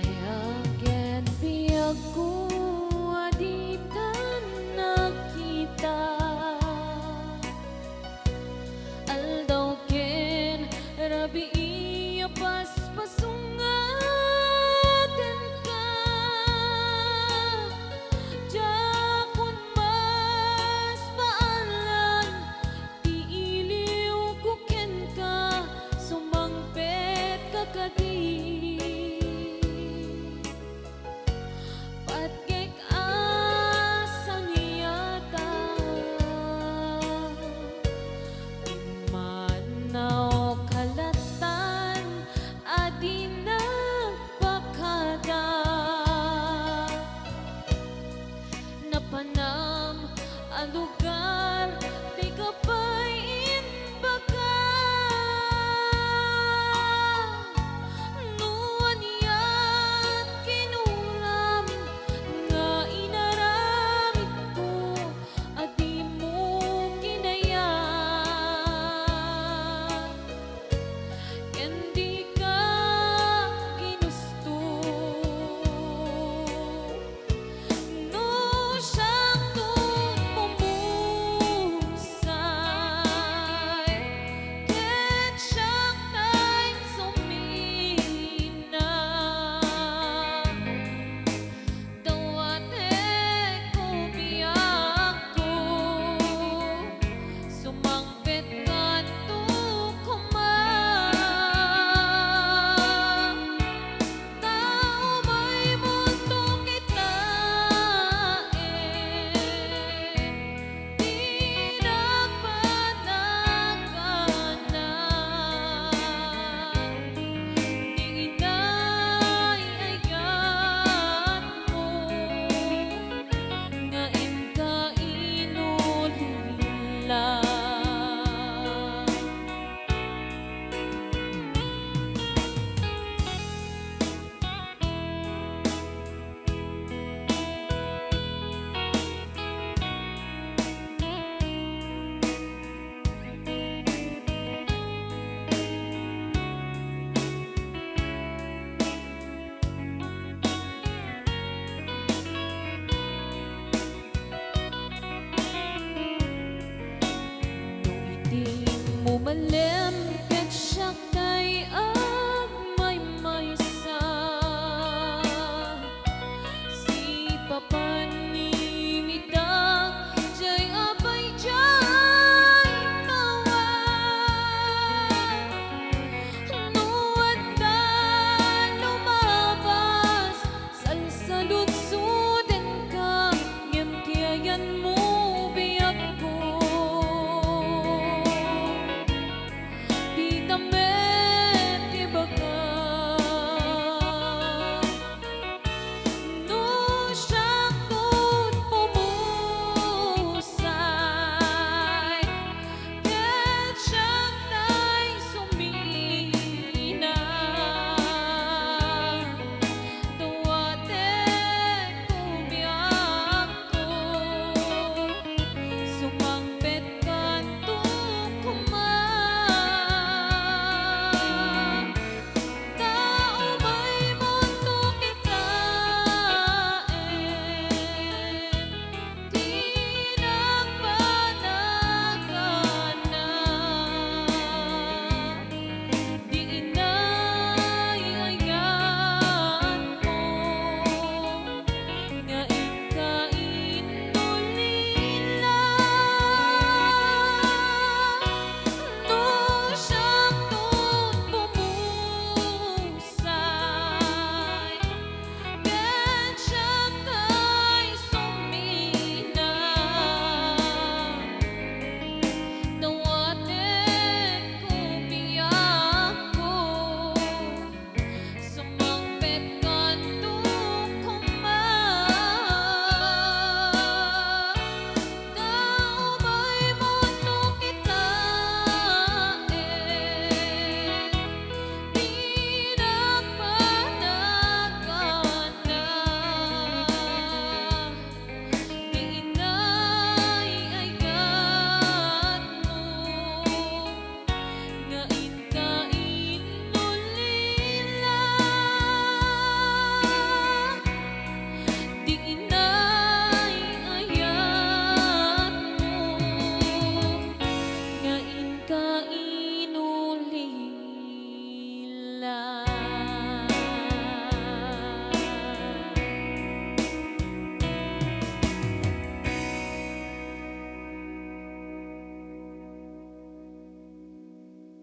Ayagen biag ko aditan nakita aldaw ken rabi iya paspasungaten ka jakun mas paalan di iliw ko ken ka sumangpet ka kadi patkek asan yata imanaw kalatan adi nagpakada napanam ang lugar di kapain baka nuan yan kinuram nga inaramid ko adi mo kinaya kendi ka ginusto no siyang tumumusay ket siyang tayo sumina dawate ko biyak ko sumangpet kadto kuma tao may mundo kita di nagpanaganan di inay-ayan mo nga inka inulila nung hindi mo malam